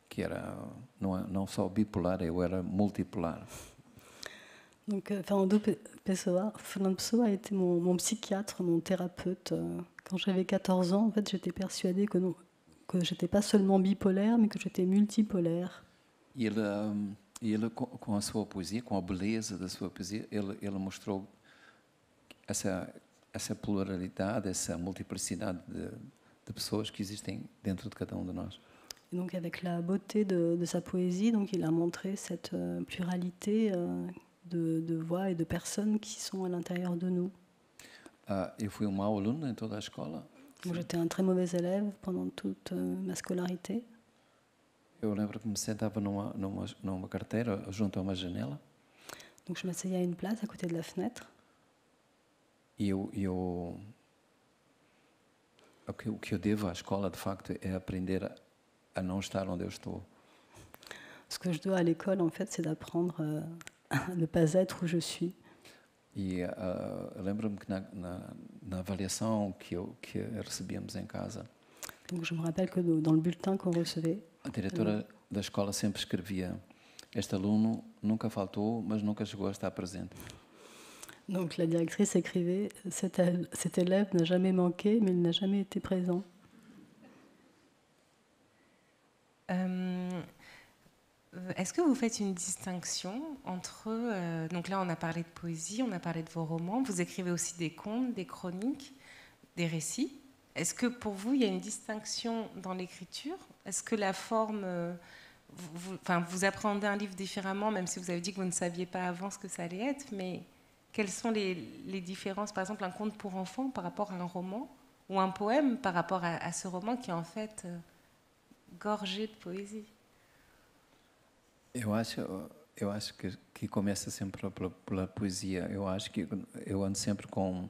que era não só bipolar, eu era multipolar. Donc Fernando Pessoa a été mon psychiatre, mon thérapeute. Quand j'avais 14 ans, en fait, j'étais persuadée que j'étais pas seulement bipolaire, mais que j'étais multipolaire. E ele com a sua poesia, com a beleza da sua poesia, ele mostrou essa pluralidade, essa multiplicidade de pessoas que existem dentro de cada de nós. Et donc avec la beauté de sa poésie, donc il a montré cette pluralité de voix et de personnes qui sont à l'intérieur de nous. Eu fui mau aluno em toda a escola. Donc j'étais un très mauvais élève pendant toute ma scolarité. Eu lembro que me sentava numa carteira junto a uma janela. Donc je m'asseyais à une place à côté de la fenêtre. E o que eu devo à escola, de facto, é aprender a não estar onde eu estou. Ce que je dois à l'école, en fait, c'est d'apprendre à ne pas être où je suis. E lembro-me que na avaliação que recebíamos em casa, donc je me rappelle que dans le bulletin qu'on recevait, a diretora da escola sempre escrevia: este aluno nunca faltou, mas nunca chegou a estar presente. Donc la directrice écrivait: cet élève n'a jamais manqué, mais il n'a jamais été présent. Est-ce que vous faites une distinction entre... donc là, on a parlé de poésie, on a parlé de vos romans, vous écrivez aussi des contes, des chroniques, des récits. Est-ce que pour vous, il y a une distinction dans l'écriture? Est-ce que la forme... vous appréhendez un livre différemment, même si vous avez dit que vous ne saviez pas avant ce que ça allait être, mais quelles sont les différences? Par exemple, un conte pour enfants par rapport à un roman, ou un poème par rapport à ce roman qui est en fait gorgé de poésie? Eu acho que começa sempre pela poesia. Eu acho que eu ando sempre com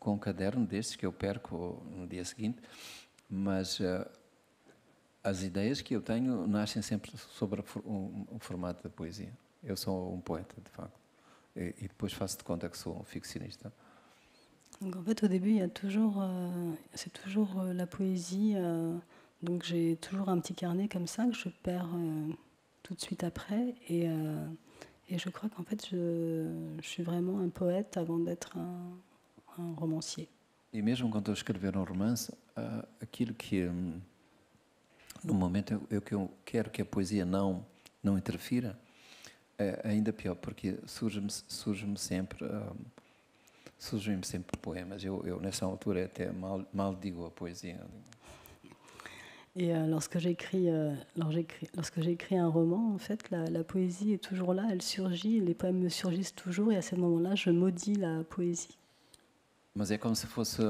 um caderno destes que eu perco no dia seguinte, mas as ideias que eu tenho nascem sempre sobre o formato da poesia. Eu sou um poeta, de facto, e depois faço de conta que sou um ficcionista. Donc en fait, au début, il y a toujours, c'est toujours la poésie. Donc j'ai toujours un petit carnet comme ça que je perds tout de suite après. Et je crois qu'en fait, je suis vraiment un poète avant d'être un romancier. E mesmo quando eu escrever um romance, aquilo que no momento que eu quero que a poesia não interfira, é ainda pior, porque surgem-me sempre poemas. Eu nessa altura até mal digo a poesia. Et lorsque j'écris un roman, en fait, la poésie est toujours là, elle surgit, les poèmes me surgissent toujours, et à ce moment-là, je maudis la poésie. Mas é como se fosse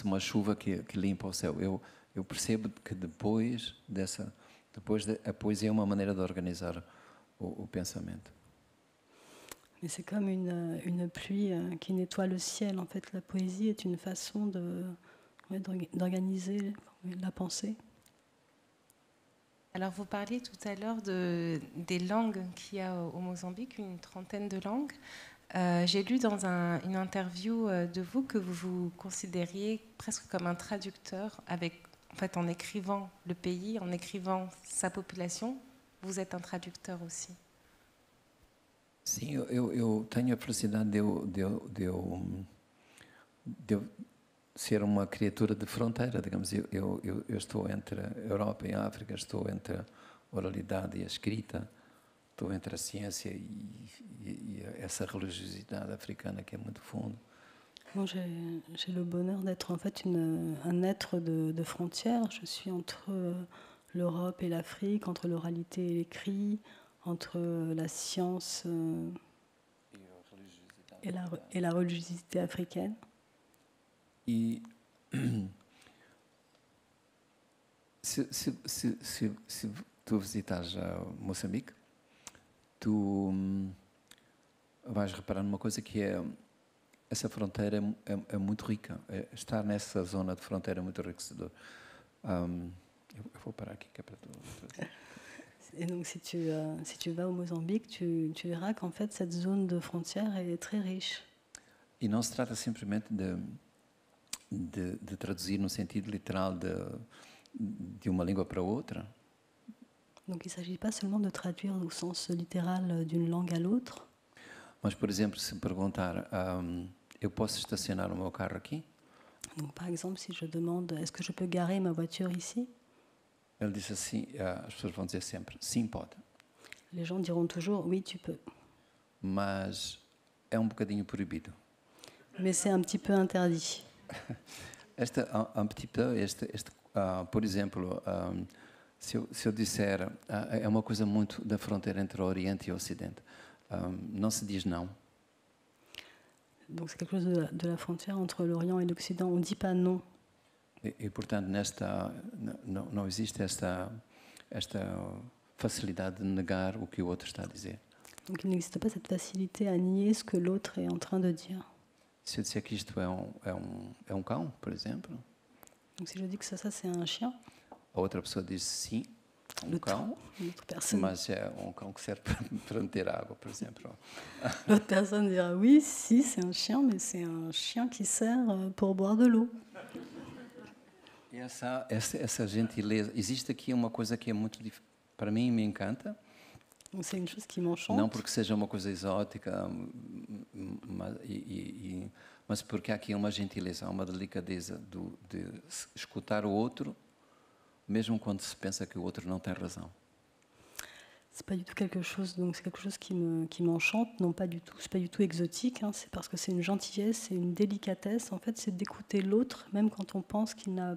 uma chuva que limpa o céu. Eu percebo que depois a poesia é uma maneira de organizar o pensamento. Mais c'est comme une pluie qui nettoie le ciel. En fait, la poésie est une façon d'organiser la pensée. Alors, vous parliez tout à l'heure des langues qu'il y a au Mozambique, une trentaine de langues. J'ai lu dans une interview de vous que vous vous considériez presque comme un traducteur, en écrivant le pays, en écrivant sa population, vous êtes un traducteur aussi. Sim, eu tenho a felicidade de eu ser uma criatura de fronteira, digamos. Eu estou entre a Europa e a África, estou entre a oralidade e a escrita, estou entre a ciência e essa religiosidade africana que é muito fundo. Bon, j'ai le bonheur d'être en fait un être de frontières. Je suis entre l'Europe et l'Afrique, entre l'oralité et l'écrit, entre la science et la religiosité africaine. E se tu visitares Moçambique, tu vais reparar numa coisa que é essa fronteira é muito rica. Estar nessa zona de fronteira é muito enriquecedor. Eu vou parar aqui que é para tu. Et donc, si tu vas au Mozambique, tu verras qu'en fait, cette zone de frontière est très riche. E não se trata simplesmente de traduzir no sentido literal de uma língua para outra. Donc il ne s'agit pas seulement de traduire au sens littéral d'une langue à l'autre. Mas, por exemplo, se perguntar, eu posso estacionar o meu carro aqui? Donc, par exemple, si je demande, est-ce que je peux garer ma voiture ici? Ele disse assim, as pessoas vão dizer sempre, sim, pode. Les gens diront toujours, oui, tu peux. Mas é bocadinho proibido. Mais c'est un petit peu interdit. Un petit peu, por exemplo, se eu disser, é uma coisa muito da fronteira entre o Oriente e o Ocidente, não se diz não. Donc c'est quelque chose de la frontière entre l'Orient et l'Occident. On ne dit pas non. E portanto, não existe esta facilidade de negar o que o outro está a dizer. Donc il n'existe pas cette facilité à nier ce que l'autre est en train de dire. Se eu disser que isto é cão, por exemplo. Donc si je dis que ça c'est un chien. A outra pessoa diz sim, cão, mas é cão que serve para meter água, por exemplo. L'autre personne dira oui, si c'est un chien, mais c'est un chien qui sert pour boire de l'eau. E essa gentileza, existe aqui uma coisa que é muito para mim me encanta. C'est une chose qui m'enchante. Não porque seja uma coisa exótica, mas porque há aqui uma gentileza, uma delicadeza de escutar o outro, mesmo quando se pensa que o outro não tem razão. C'est pas du tout quelque chose, donc c'est quelque chose qui m'enchante, non pas du tout, c'est pas du tout exotique, hein, c'est parce que c'est une gentillesse, c'est une délicatesse, en fait, c'est d'écouter l'autre, même quand on pense qu'il n'a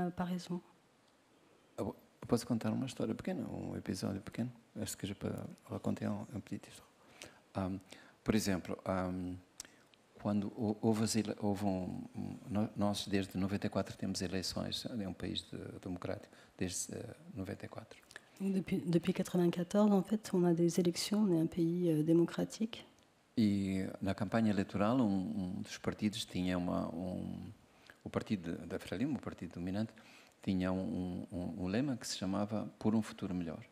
pas raison. Eu posso contar uma história pequena, episódio pequeno? Acho que já para raconter um petit histoire. Por exemplo, quando nós desde 94 temos eleições, é um país democrático, desde 94. Depuis 94, en fait, on a des élections, on est un pays démocratique. E na campanha eleitoral, dos partidos tinha o partido da Frelimo, o partido dominante, tinha lema que se chamava Por futuro melhor.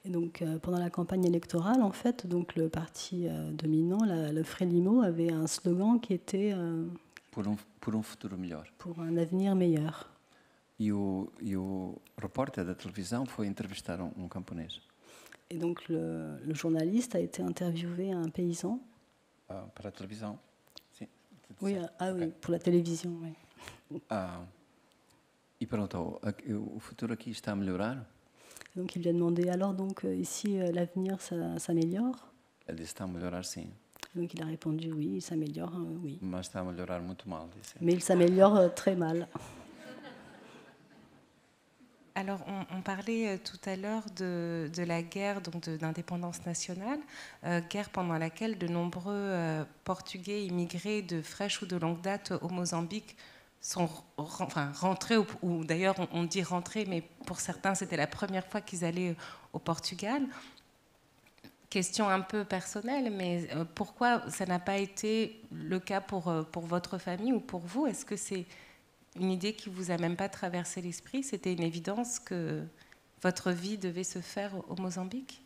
Et donc, pendant la campagne électorale, en fait, donc le parti dominant, le Frelimo, avait un slogan qui était por futuro melhor. pour un avenir meilleur. E o repórter da televisão foi entrevistar camponês. Et donc le journaliste a été interviewé à un paysan. Para a televisão. Sim. Oui, Okay. oui, pour la télévision. Oui. E perguntou, o futuro aqui está a melhorar? Donc il lui a demandé, alors donc ici l'avenir ça s'améliore? Ele disse, está a melhorar sim. Donc il a répondu oui, il s'améliore, oui. Mas está a melhorar muito mal, disse. Mais il s'améliore très mal. Alors, on parlait tout à l'heure de la guerre d'indépendance nationale, guerre pendant laquelle de nombreux Portugais immigrés de fraîche ou de longue date au Mozambique sont rentrés, ou d'ailleurs on dit rentrés, mais pour certains c'était la première fois qu'ils allaient au Portugal. Question un peu personnelle, mais pourquoi ça n'a pas été le cas pour votre famille ou pour vous? Est-ce que c'est une idée qui vous a même pas traversé l'esprit? C'était une évidence que votre vie devait se faire au Mozambique?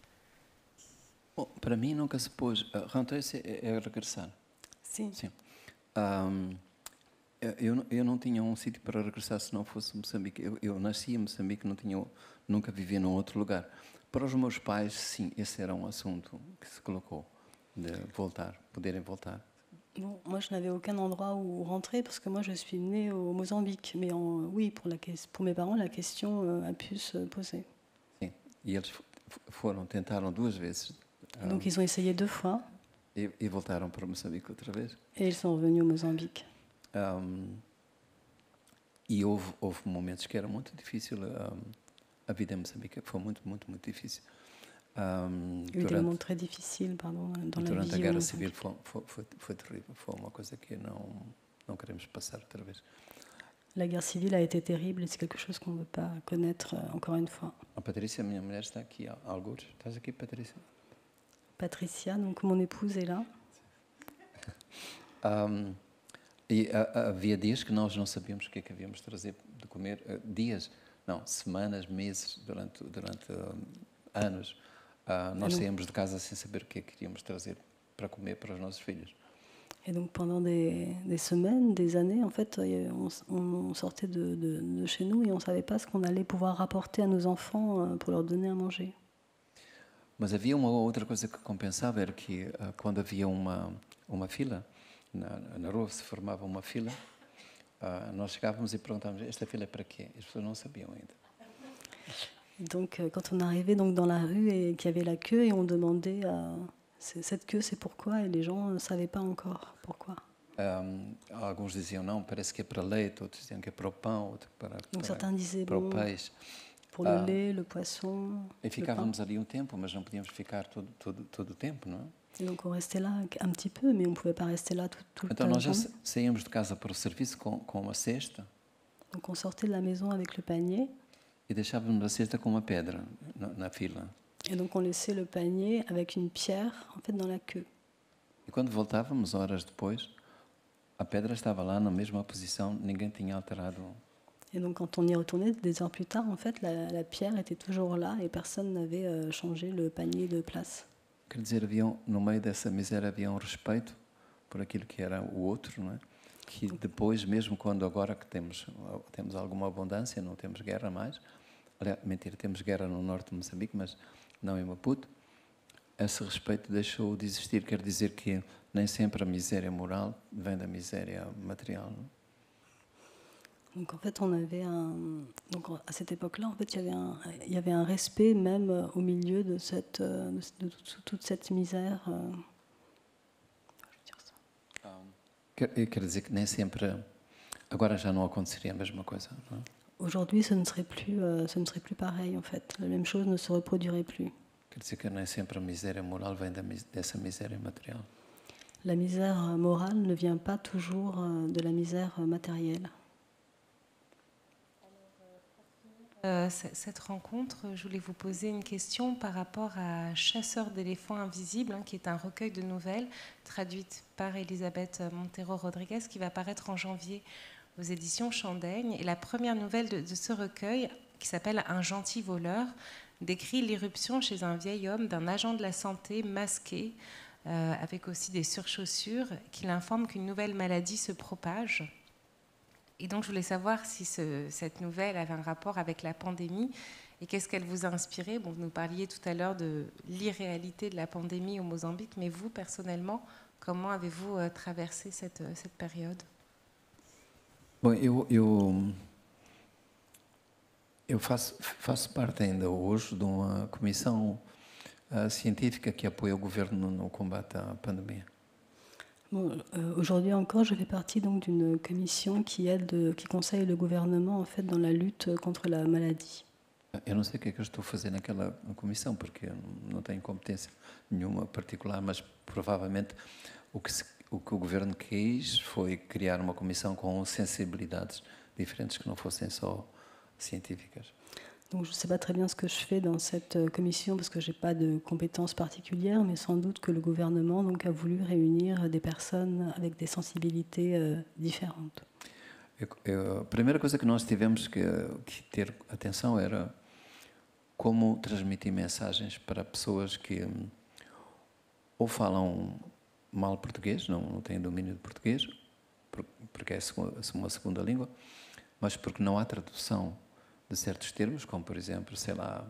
Bom, para mim nunca se pôs. Rentrer é regressar. Sim. Sim. Eu não tinha sítio para regressar se não fosse Moçambique. Eu nasci em Moçambique, nunca vivi num outro lugar. Para os meus pais, sim, esse era assunto que se colocou, de voltar, poderem voltar. Bon, moi, je n'avais aucun endroit où rentrer parce que moi, je suis née au Mozambique. Mais oui, pour mes parents, la question a pu se poser. Sim, e eles tentaram 2 vezes. Donc, ils ont essayé 2 fois. E voltaram para Moçambique outra vez. Et ils sont revenus au Mozambique. E houve momentos que era muito difícil. A vida em Moçambique foi muito difícil. Il y a eu des moments très difficiles, pardon, dans la vie. Durante a Guerra Civil foi terrível. Foi uma coisa que não queremos passar outra vez. La guerre civile a été terrible et c'est quelque chose qu'on ne veut pas connaître encore une fois. A Patrícia, minha mulher, está aqui há alguns. Estás aqui, Patrícia? Patricia, donc mon épouse est là. E havia dias que nós não sabíamos o que é que havíamos de trazer de comer. Dias, não, semanas, meses, durante anos. Nós saímos de casa sem saber o que é que queríamos trazer para comer para os nossos filhos. Et donc pendant des semaines, des années, en fait, on sortait de chez nous et on ne savait pas ce qu'on allait pouvoir rapporter à nos enfants pour leur donner à manger. Mas havia uma outra coisa que compensava, era que quando havia uma fila, na rua se formava uma fila, nós chegávamos e perguntávamos, esta fila é para quê? As pessoas não sabiam ainda. Donc quand on arrivait donc dans la rue et qu'il y avait la queue et on demandait cette queue c'est pourquoi et les gens ne savaient pas encore pourquoi. Alguns diziam não, parece que é para leite, outros diziam que é para o pão, outros donc certains disaient para o peixe. Pour le lait, le poisson. E ficávamos ali tempo, mas não podíamos ficar todo o tempo, não é? Et donc on restait là un petit peu, mais on ne pouvait pas rester là tout le temps. Então nós já saímos de casa para o serviço com uma cesta. Donc on sortait de la maison avec le panier. E deixávamos a cesta com uma pedra na fila. Et donc on laissait le panier avec une pierre en fait dans la queue. E quando voltávamos horas depois, a pedra estava lá na mesma posição, ninguém tinha alterado. Et donc quand on y retournait des heures plus tard, en fait la pierre était toujours là et personne n'avait changé le panier de place. Quer dizer, no meio dessa miséria havia respeito por aquilo que era o outro, não é? Que depois, mesmo quando agora que temos alguma abundância, não temos guerra mais, aliás, mentira, temos guerra no norte de Moçambique, mas não em Maputo, esse respeito deixou de existir. Quer dizer que nem sempre a miséria moral vem da miséria material, não? Donc en fait, donc à cette époque-là, en fait, il y avait un respect même au milieu de toute cette misère. Quer dizer que nem sempre, agora já não aconteceria a mesma coisa, não é? Aujourd'hui, ce ne serait plus pareil en fait. La même chose ne se reproduirait plus. Quer dizer que nem sempre a miséria moral vem dessa miséria material. La misère morale ne vient pas toujours de la misère matérielle. Cette rencontre, je voulais vous poser une question par rapport à Chasseurs d'éléphants invisibles, qui est un recueil de nouvelles traduite par Elisabeth Montero Rodriguez qui va paraître en janvier aux éditions Chandaigne. Et la première nouvelle de ce recueil, qui s'appelle Un gentil voleur, décrit l'irruption chez un vieil homme d'un agent de la santé masqué avec aussi des surchaussures, qu'il informe qu'une nouvelle maladie se propage. Et donc, je voulais savoir si cette nouvelle avait un rapport avec la pandémie et qu'est-ce qu'elle vous a inspiré. Bon, vous nous parliez tout à l'heure de l'irréalité de la pandémie au Mozambique, mais vous, personnellement, comment avez-vous traversé cette période? Bom, eu faço parte ainda hoje de uma comissão científica que apoia o governo no combate à pandemia. Bon, aujourd'hui encore, je fais partie donc d'une commission qui qui conseille le gouvernement en fait dans la lutte contre la maladie. Eu não sei o que é que eu estou a fazer naquela comissão, porque eu não tenho competência nenhuma particular, mas provavelmente o que o governo quis foi criar uma comissão com sensibilidades diferentes que não fossem só científicas. Donc je ne sais pas très bien ce que je fais dans cette commission parce que je n'ai pas de compétences particulières, mais sans doute que le gouvernement donc, a voulu réunir des personnes avec des sensibilités différentes. A primeira coisa que nós tivemos que ter atenção era como transmitir mensagens para pessoas que ou falam mal português, não têm domínio de português, porque é uma segunda língua, mas porque não há tradução de certos termos, como por exemplo, sei lá,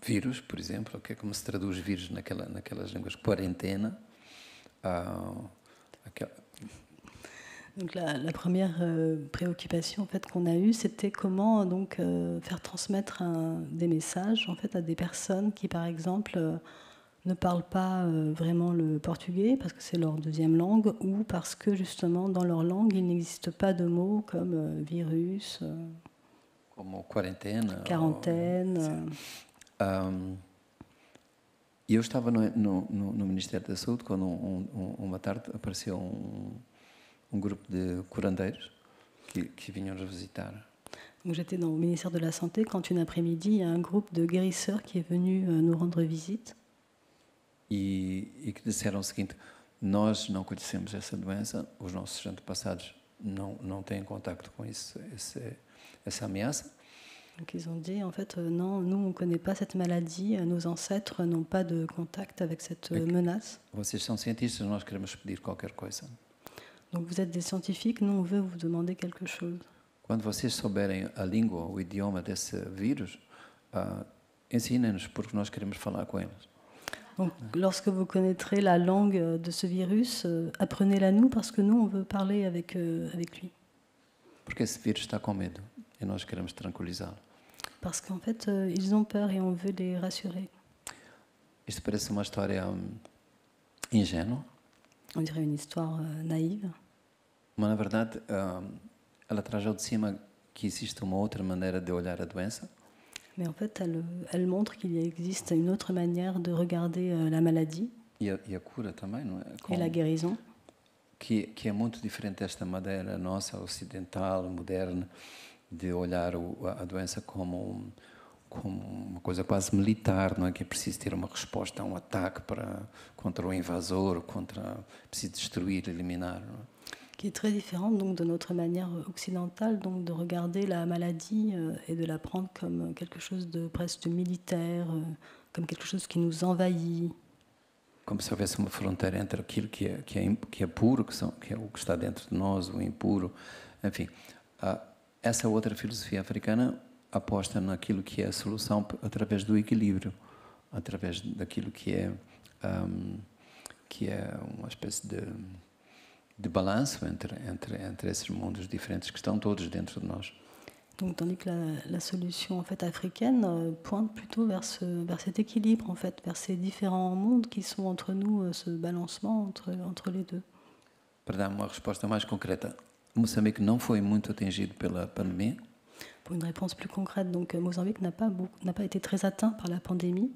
vírus, por exemplo, que é como se traduz vírus naquelas línguas, quarentena. Donc la première préoccupation en fait, qu'on a eue, c'était comment donc, faire transmettre des messages en fait, à des personnes qui, par exemple, ne parlent pas vraiment le portugais parce que c'est leur deuxième langue ou parce que justement dans leur langue il n'existe pas de mots comme virus, como quarentena, quarantaine. E eu estava no Ministério da Saúde quando uma tarde apareceu grupo de curandeiros qui vinham nos visitar. Donc j'étais au ministère de la Santé quand une après-midi il y a un groupe de guérisseurs qui est venu nous rendre visite. E que disseram o seguinte: nós não conhecemos essa doença, os nossos antepassados não têm contacto com essa ameaça. Donc ils ont dit en fait non, nous on connaît pas cette maladie, nos ancêtres n'ont pas de contact avec cette menace. Vocês são cientistas, nós queremos pedir qualquer coisa. Donc vous êtes des scientifiques, nous on veut vous demander quelque chose. Quando vocês souberem a língua, o idioma desse vírus, ensinem-nos porque nós queremos falar com eles. Donc, lorsque vous connaîtrez la langue de ce virus, apprenez-la nous parce que nous, on veut parler avec lui. Porque esse vírus está com medo e nós queremos tranquilizá-lo. Parce qu'en fait, ils ont peur et on veut les rassurer. Isto parece uma história ingênua. On dirait une histoire naïve. Mas, na verdade, ela traz ao de cima que existe uma outra maneira de olhar a doença. Mais en fait, elle montre qu'il existe une autre manière de regarder la maladie. E a cura também, não é? Et la guérison. Que é muito diferente desta maneira nossa, ocidental, moderna, de olhar a doença como uma coisa quase militar, não é? Que é preciso ter uma resposta a um ataque contra o invasor, preciso destruir, eliminar. Não é? Qui est très différente donc, de notre manière occidentale donc, de regarder la maladie et de la prendre comme quelque chose de presque militaire, comme quelque chose qui nous envahit. Como se houvesse uma fronteira entre aquilo que é puro, que é o que está dentro de nós, o impuro. Enfim, essa outra filosofia africana aposta naquilo que é a solução através do equilíbrio, através daquilo que é uma espécie de balanço entre esses mundos diferentes que estão todos dentro de nós. Donc, tandis que la solution en fait, africaine pointe plutôt vers cet équilibre, en fait, vers ces différents mondes qui sont entre nous, ce balancement entre les deux. Para dar uma resposta mais concreta, Moçambique não foi muito atingido pela pandemia. Pour une réponse plus concrète, donc Mozambique n'a pas été très atteint par la pandémie.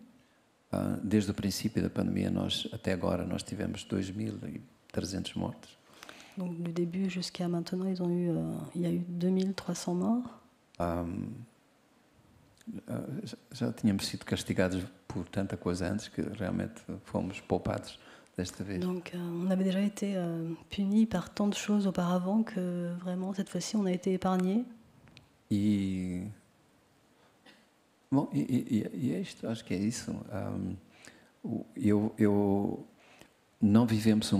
Desde o princípio da pandemia, até agora, nós tivemos 2.300 mortos. Donc du début jusqu'à maintenant, il y a eu 2300 morts. Já tínhamos sido castigados por tanta coisa antes que realmente fomos poupados desta vez. Donc on avait déjà été punis par tant de choses auparavant que vraiment cette fois-ci on a été épargnés. E Bom, e é isto, acho que é isso. Não vivemos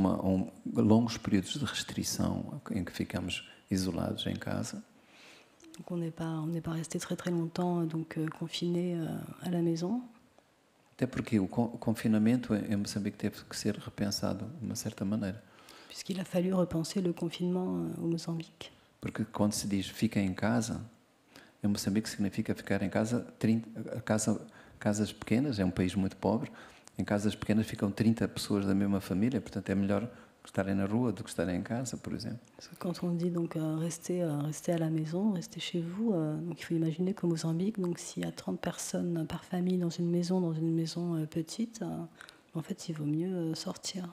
longos períodos de restrição em que ficamos isolados em casa. Donc on n'est pas resté très longtemps donc confiné à la maison. Até porque o confinamento em Moçambique teve que ser repensado de uma certa maneira. Puisqu'il a fallu repenser le confinement au Mozambique. Porque quando se diz fica em casa, em Moçambique significa ficar em casa, casas pequenas, é um país muito pobre, em casas pequenas ficam 30 pessoas da mesma família, portanto é melhor estarem na rua do que estarem em casa, por exemplo. Parce que quand on dit donc rester à la maison, rester chez vous, donc il faut imaginer qu'au Mozambique, donc s'il y a 30 personnes par famille dans une maison petite, en fait il vaut mieux sortir.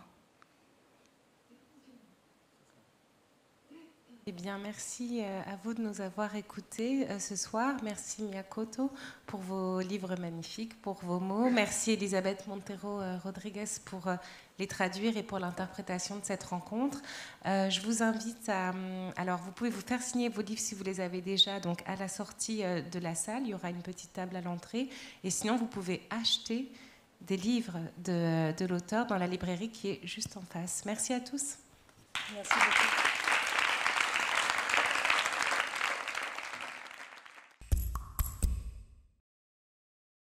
Eh bien, merci à vous de nous avoir écoutés ce soir. Merci Miyakoto pour vos livres magnifiques, pour vos mots. Merci Elisabeth Montero Rodriguez pour les traduire et pour l'interprétation de cette rencontre. Je vous invite à... Alors, vous pouvez vous faire signer vos livres si vous les avez déjà. Donc, à la sortie de la salle, il y aura une petite table à l'entrée. Et sinon, vous pouvez acheter des livres de l'auteur dans la librairie qui est juste en face. Merci à tous. Merci beaucoup.